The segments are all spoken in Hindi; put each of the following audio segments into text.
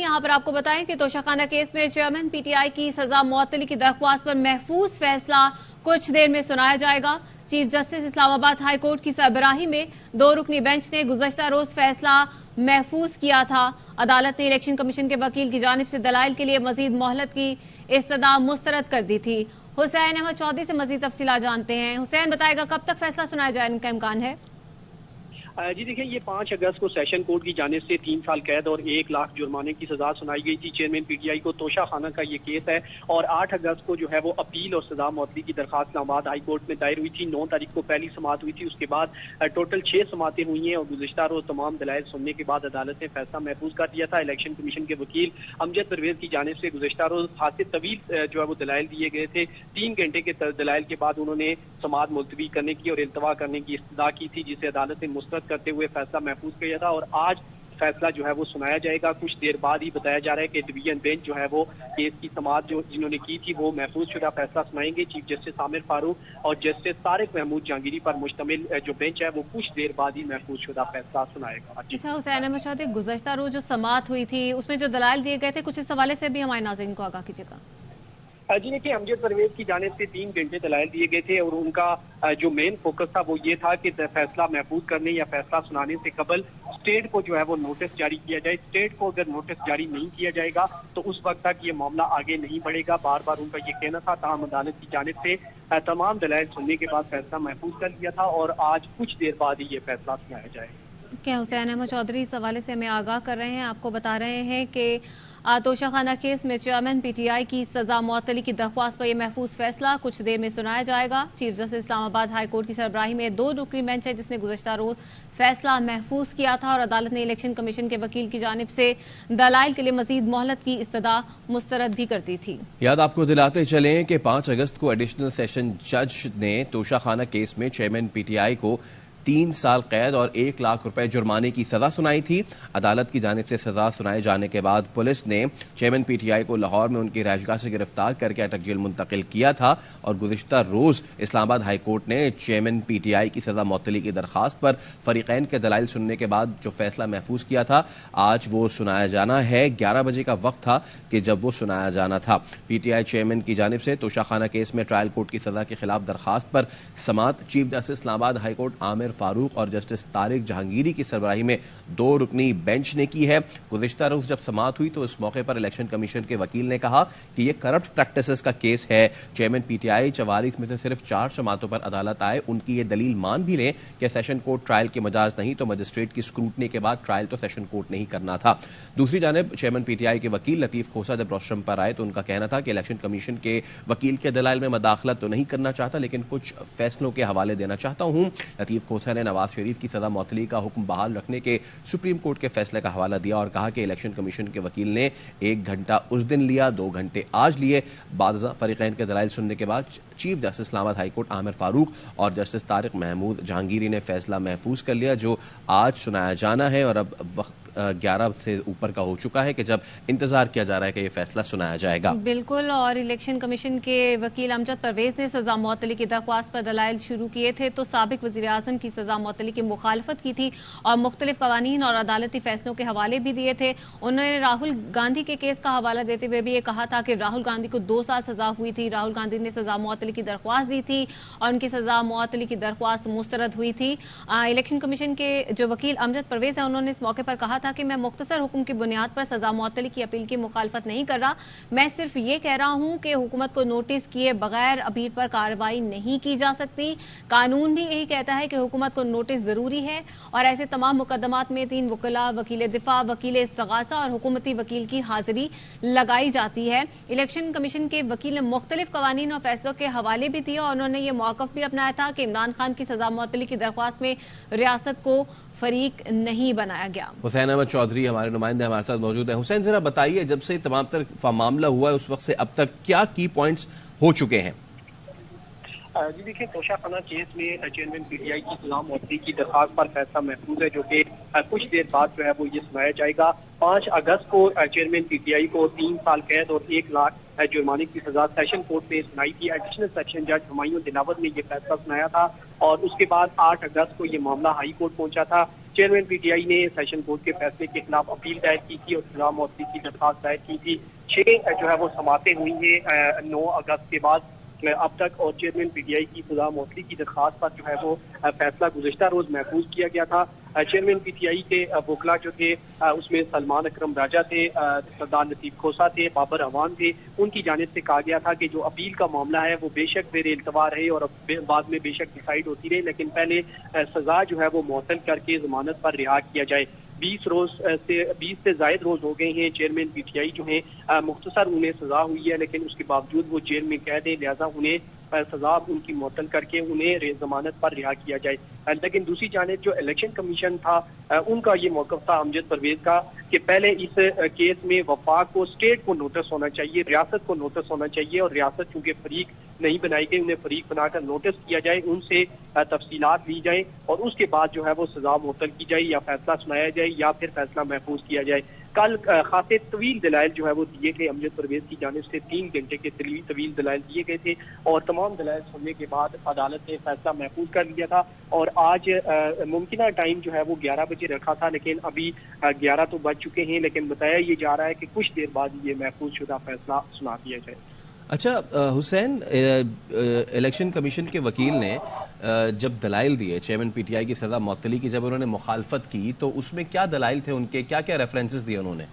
यहाँ पर आपको बताएं कि तोशाखाना केस में चेयरमैन पीटीआई की सजा मुअत्तली की दरख्वास्त पर महफूज फैसला कुछ देर में सुनाया जाएगा। Chief justice Islamabad high court की सरबराही में 2 रुकनी बेंच ने गुज़श्ता रोज फैसला महफूज किया था। अदालत ने इलेक्शन कमीशन के वकील की जानिब से दलाइल के लिए मजीद मोहलत की इस्तदा मुस्तरद कर दी थी। हुसैन अहमद चौधरी से मजीद तफसीलात जानते हैं। हुसैन बताएगा कब तक फैसला सुनाया जाए का इम्कान है? जी देखिए, ये 5 अगस्त को सेशन कोर्ट की जानिब से 3 साल कैद और 1 लाख जुर्माने की सजा सुनाई गई थी चेयरमैन पीटीआई को। तोशाखाना का ये केस है और 8 अगस्त को जो है वो अपील और सजा मुअत्तली की दरखास्त इस्लामाबाद हाई कोर्ट में दायर हुई थी। 9 तारीख को पहली समाअत हुई थी, उसके बाद टोटल 6 समातें हुई हैं और गुज़श्ता रोज तमाम दलाइल सुनने के बाद अदालत ने फैसला महफूज कर दिया था। इलेक्शन कमीशन के वकील अमजद परवेज की जानिब से गुज़श्ता रोज खासी तवील जो है वो दलाइल दिए गए थे। 3 घंटे के दलाइल के बाद उन्होंने समाअत मुलतवी करने की और इल्तवा करने की इस्तदा की थी, जिसे अदालत ने मुस्तरद करते हुए फैसला महफूज किया था और आज फैसला जो है वो सुनाया जाएगा। कुछ देर बाद ही बताया जा रहा है कि डिवीजन बेंच जो है वो केस की समाअत जो जिन्होंने की थी वो महफूज शुदा फैसला सुनाएंगे। चीफ जस्टिस आमिर फारूक और जस्टिस तारिक महमूद जहांगीरी पर मुश्तमिल जो बेंच है वो कुछ देर बाद ही महफूज शुदा फैसला सुनाएगा। अच्छा हुसैन अहमद चौधरी, गुज़श्ता रोज जो समाअत हुई थी उसमें जो दलाइल दिए गए थे, कुछ इस हवाले से भी हमारे नाज़रीन को आगाह कीजिएगा। जी देखिए, अमजद परवेज की जानिब से 3 घंटे दलाइल दिए गए थे और उनका जो मेन फोकस था वो ये था कि फैसला महफूज करने या फैसला सुनाने से कबल स्टेट को जो है वो नोटिस जारी किया जाए। स्टेट को अगर नोटिस जारी नहीं किया जाएगा तो उस वक्त तक ये मामला आगे नहीं बढ़ेगा। बार बार उनका ये कहना था, ताहम अदालत की जानिब से तमाम दलाइल सुनने के बाद फैसला महफूज कर लिया था और आज कुछ देर बाद ही ये फैसला सुनाया जाएगा। क्या हुसैन अहमद चौधरी इस हवाले से हमें आगाह कर रहे हैं, आपको बता रहे हैं कि तोशाखाना केस में चेयरमैन पीटीआई की सजा मुअत्तली की दरख्वास्त पर यह महफूज फैसला कुछ देर में सुनाया जाएगा। Chief justice Islamabad high court की सरबराही में 2 रुकनी बेंच है जिसने गुज़श्ता रोज फैसला महफूज किया था और अदालत ने इलेक्शन कमीशन के वकील की जानिब से दलाइल के लिए मजीद मोहलत की इस्तदा मुस्तरद भी कर दी थी। याद आपको दिलाते चलें कि 5 अगस्त को एडिशनल सेशन जज ने तोशाखाना केस में चेयरमैन पीटीआई को 3 साल कैद और 1 लाख रुपए जुर्माने की सजा सुनाई थी। अदालत की जानिब से सजा सुनाए जाने के बाद पुलिस ने चेयरमैन पीटीआई को लाहौर में उनकी रहायशगाह से गिरफ्तार करके अटक जेल मुंतकिल किया था और गुज़श्ता रोज इस्लामाबाद हाई कोर्ट ने चेयरमैन पीटीआई की सजा मुअत्तली की दरखास्त पर फरीकैन के दलाइल सुनने के बाद जो फैसला महफूज किया था आज वो सुनाया जाना है। 11 बजे का वक्त था कि जब वो सुनाया जाना था। पीटीआई चेयरमैन की जानिब से तोशाखाना केस में ट्रायल कोर्ट की सजा के खिलाफ दरखास्त पर समाअत chief justice Islamabad high court Aamir Farooq और जस्टिस तारिक जहांगीरी की सरबराही में 2 रुकनी बेंच ने की है। गुज़श्ता रोज जब समाअत हुई तो इस मौके पर इलेक्शन कमीशन के वकील ने कहा कि यह करप्ट प्रैक्टिसेस का केस है। चेयरमैन पीटीआई 44 में से सिर्फ 4 समाअतों पर अदालत आए, उनकी ये दलील मान भी लें कि सेशन कोर्ट ट्रायल के मजाज नहीं तो मजिस्ट्रेट की स्क्रूटनी के बाद ट्रायल तो सेशन कोर्ट नहीं करना था। दूसरी जानिब चेयरमैन पीटीआई के वकील लतीफ खोसा जब रोस्ट्रम पर आए तो उनका कहना था कि इलेक्शन कमीशन के वकील के दलाइल में मदाखलत तो नहीं करना चाहता लेकिन कुछ फैसलों के हवाले देना चाहता हूं। लतीफ खोसा ने नवाज शरीफ की सजा मुअत्तली का हुक्म बहाल रखने के सुप्रीम कोर्ट के फैसले का हवाला दिया और कहा कि इलेक्शन कमीशन के वकील ने 1 घंटा उस दिन लिया, 2 घंटे आज लिए। बादशाह फरीकैन के दलाइल सुनने के बाद chief justice Islamabad high court Aamir Farooq और जस्टिस तारिक महमूद जहांगीरी ने फैसला महफूज कर लिया जो आज सुनाया जाना है और अब वक्त 11 से ऊपर का हो चुका है कि जब इंतजार किया जा रहा है कि यह फैसला सुनाया जाएगा। बिल्कुल, और इलेक्शन कमीशन के वकील अमजद परवेज ने सजा मुअत्तली की दरख्वास्त पर दलाइल शुरू किए थे तो साबिक वज़ीर आज़म की सजा मुअत्तली की मुखालफत की थी और मुख्तलिफ कवानीन और अदालती फैसलों के हवाले भी दिए थे। उन्होंने राहुल गांधी के केस का हवाला देते हुए भी ये कहा था कि राहुल गांधी को 2 साल सजा हुई थी। राहुल गांधी ने सजा मुअत्तली की दरख्वास्त दी थी और उनकी सजा मुअत्तली की दरख्वास्त मुस्तरद हुई थी। इलेक्शन कमीशन के जो वकील अमजद परवेज है उन्होंने इस मौके पर कहा था कि मैं मुख्तसर हुक्म की बुनियाद पर सजा मुअत्तली की अपील की मुखालफत नहीं कर रहा, मैं सिर्फ ये कह रहा हूं कि हुकूमत को नोटिस किए बगैर अपील पर कार्रवाई नहीं की जा सकती। कानून भी यही कहता है कि हुकूमत को नोटिस जरूरी है और ऐसे तमाम मुकदमात में 3 वकीला, वकील दिफा, वकील इस्तगासा और हुकूमती वकील की हाजिरी लगाई जाती है। इलेक्शन कमीशन के वकील ने मुख्तलिफ कवानीन और फैसलों के हवाले भी दिए और उन्होंने ये मौकफ भी अपनाया था कि इमरान खान की सजा मुअत्तली की दरख्वास्त में रियासत को फरीक नहीं बनाया गया। हुसैन अहमद चौधरी हमारे नुमाइंदे हमारे साथ मौजूद है। हुसैन, जरा बताइए जब से तमाम तर मामला हुआ है उस वक्त से अब तक क्या की पॉइंट्स हो चुके हैं? जी देखिए, तोशाखाना केस में चेयरमैन पीटीआई की सजा मौतरी की दरखास्त पर फैसला महफूज है, जो कि कुछ देर बाद जो है वो ये सुनाया जाएगा। 5 अगस्त को चेयरमैन पीटीआई को 3 साल कैद और 1 लाख जुर्माने की सजा सेशन कोर्ट में सुनाई थी। एडिशनल सेक्शन जज हुमायूं दिलावर ने ये फैसला सुनाया था और उसके बाद 8 अगस्त को ये मामला हाई कोर्ट पहुंचा था। चेयरमैन पीटीआई ने सेशन कोर्ट के फैसले के खिलाफ अपील दायर की थी और सजा मौतरी की दरखास्त दायर की थी। 6 जो है वो समातें हुई हैं 9 अगस्त के बाद अब तक, और चेयरमैन पीटीआई की सजा मौतरी की दरखास्त पर जो है वो फैसला गुज़िश्ता रोज महफूज किया गया था। चेयरमैन पीटीआई के वकला जो थे उसमें सलमान अकरम राजा थे, सरदार लतीफ खोसा थे, बाबर अवान थे। उनकी जानिब से कहा गया था कि जो अपील का मामला है वो बेशक जेर इल्तवा रहे और बाद में बेशक डिसाइड होती रहे, लेकिन पहले सजा जो है वो मुअत्तल करके जमानत पर रिहा किया जाए। 20 से जायद रोज हो गए हैं चेयरमैन पीटीआई जो हैं मुख्तसर उन्हें सजा हुई है, लेकिन उसके बावजूद वो जेल में कैद है, लिहाजा उन्हें सजा उनकी मुअत्तल करके उन्हें जमानत पर रिहा किया जाए। लेकिन दूसरी जानिब जो इलेक्शन कमीशन था उनका ये मौक़िफ़ था अमजद परवेज का कि पहले इस केस में वफाक को, स्टेट को नोटिस होना चाहिए, रियासत को नोटिस होना चाहिए, और रियासत चूंकि फरीक नहीं बनाई गई उन्हें फरीक बनाकर नोटिस किया जाए, उनसे तफसीलात ली जाए और उसके बाद जो है वो सजा मुअत्तल की जाए या फैसला सुनाया जाए या फिर फैसला महफूज किया जाए। कल खासे तवील दलाइल जो है वो दिए गए अमजद परवेज की जानिब से, 3 घंटे के तवील दलाइल दिए गए थे और तमाम दलाइल सुनने के बाद अदालत ने फैसला महफूज कर लिया था। और आज मुमकिन टाइम जो है वो 11 बजे रखा था, लेकिन अभी 11 तो बज चुके हैं, लेकिन बताया ये जा रहा है कि कुछ देर बाद ये महफूज शुदा फैसला सुना दिया जाए। अच्छा हुसैन, इलेक्शन कमीशन के वकील ने जब दलाइल दिए चेयरमैन पीटीआई की सजा मुअत्तली की, जब उन्होंने मुखालफत की तो उसमें क्या दलाइल थे उनके, क्या क्या रेफरेंसेस दिए उन्होंने?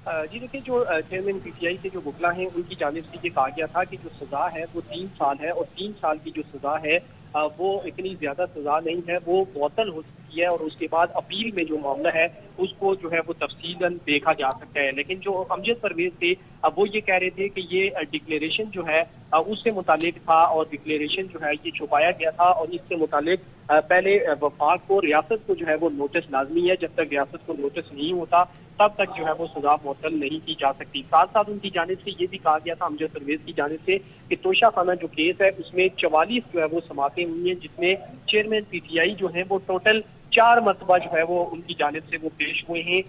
जी देखिए, जो चेयरमैन पीटीआई के जो वकला हैं उनकी जानिब से ये कहा गया था कि जो सजा है वो 3 साल है और 3 साल की जो सजा है वो इतनी ज्यादा सजा नहीं है, वो मुअत्तल हो सकती है और उसके बाद अपील में जो मामला है उसको जो है वो तफसीलन देखा जा सकता है। लेकिन जो अमजद परवेज थे वो ये कह रहे थे कि ये डिक्लेरेशन जो है उससे मुतालिक था और डिक्लेरेशन जो है ये छुपाया गया था और इससे मुतालिक पहले वफाक को, रियासत को जो है वो नोटिस लाजमी है। जब तक रियासत को नोटिस नहीं होता तब तक जो है वो सजा मुअत्तल नहीं की जा सकती। साथ साथ उनकी जानिब से ये भी कहा गया था अमजद परवेज की जानिब से कि तोशाखाना जो केस है उसमें 44 जो है वो समातें हुई हैं, जिसमें चेयरमैन पीटीआई जो है वो टोटल 4 मरतबा जो है वो उनकी जानिब से वो पेश हुए हैं।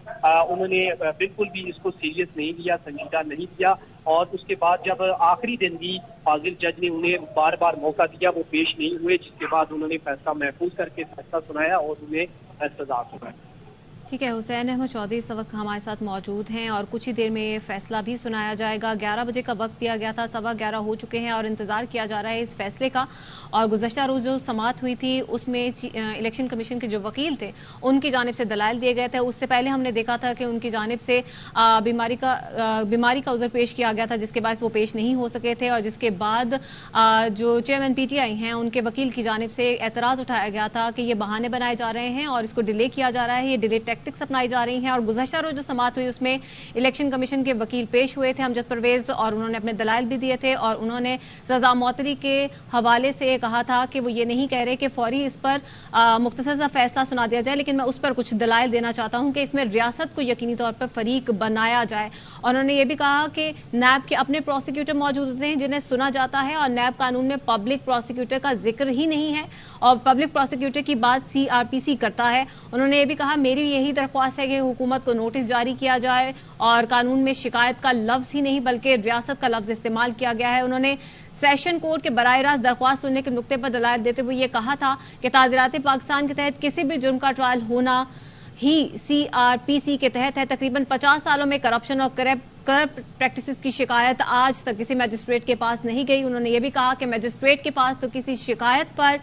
उन्होंने बिल्कुल भी इसको सीरियस नहीं लिया, संजीदा नहीं लिया और उसके बाद जब आखिरी दिन भी फाजिल जज ने उन्हें बार बार मौका दिया, वो पेश नहीं हुए, जिसके बाद उन्होंने फैसला महफूज करके फैसला सुनाया और उन्हें सजा सुनाई। ठीक है, हुसैन अहमद चौधरी इस वक्त हमारे साथ मौजूद हैं और कुछ ही देर में ये फैसला भी सुनाया जाएगा। 11 बजे का वक्त दिया गया था, 11:15 हो चुके हैं और इंतजार किया जा रहा है इस फैसले का। और गुज़श्ता रोज जो समाअत हुई थी उसमें इलेक्शन कमीशन के जो वकील थे उनकी जानिब से दलाइल दिए गए थे। उससे पहले हमने देखा था कि उनकी जानिब से बीमारी का उज़र पेश किया गया था, जिसके बाद वो पेश नहीं हो सके थे और जिसके बाद जो चेयरमैन पीटीआई हैं उनके वकील की जानिब से एतराज उठाया गया था कि ये बहाने बनाए जा रहे हैं और इसको डिले किया जा रहा है, ये डिले टैक्टिक्स अपनाई जा रही हैं। और गुज़श्ता रोज जो समाअत हुई उसमें इलेक्शन कमीशन के वकील पेश हुए थे अमजद परवेज और उन्होंने अपने दलाइल भी दिए थे और उन्होंने सजा मुअत्तली के हवाले से कहा था कि वो ये नहीं कह रहे कि फौरी इस पर मुख्तसर सा फैसला सुना दिया जाए, लेकिन मैं उस पर कुछ दलाइल देना चाहता हूं कि इसमें रियासत को यकीनी तौर पर फरीक बनाया जाए। और उन्होंने ये भी कहा कि नैब के अपने प्रोसिक्यूटर मौजूद होते हैं जिन्हें सुना जाता है और नैब कानून में पब्लिक प्रोसिक्यूटर का जिक्र ही नहीं है और पब्लिक प्रोसिक्यूटर की बात CRPC करता है। उन्होंने ये भी कहा मेरी यही दरख्वास्त है कि हुकूमत को नोटिस जारी किया जाए और कानून में शिकायत का लफ्ज ही नहीं बल्कि रियासत का लफ्ज इस्तेमाल किया गया है। उन्होंने सेशन कोर्ट के बराह रास्त दरख्वास्त सुनने के नुक्ते पर दलाइल देते हुए ये कहा था कि ताज़ीरात पाकिस्तान के तहत किसी भी जुर्म का ट्रायल होना ही CRPC के तहत है। तकरीबन 50 सालों में करप्शन और करप्ट प्रैक्टिसेस की शिकायत आज तक किसी मजिस्ट्रेट के पास नहीं गई। उन्होंने ये भी कहा कि मजिस्ट्रेट के पास तो किसी शिकायत पर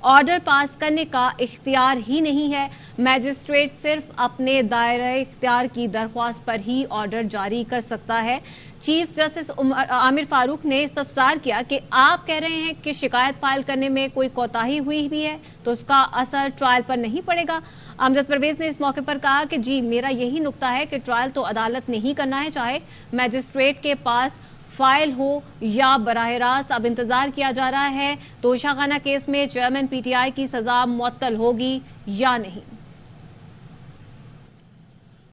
ऑर्डर पास करने का इख्तियार ही नहीं है, मैजिस्ट्रेट सिर्फ अपने दायरे इख्तियार की दरख्वास्त पर ही ऑर्डर जारी कर सकता है। चीफ जस्टिस आमिर फारूक ने इस्तफसार किया कि आप कह रहे हैं कि शिकायत फाइल करने में कोई कोताही हुई भी है तो उसका असर ट्रायल पर नहीं पड़ेगा। अमजद परवेज ने इस मौके पर कहा कि जी मेरा यही नुक्ता है कि ट्रायल तो अदालत ने ही करना है, चाहे मैजिस्ट्रेट के पास फाइल हो या बराह रास्त। अब इंतजार किया जा रहा है तोशाखाना केस में चेयरमैन पीटीआई की सजा मुअत्तल होगी या नहीं।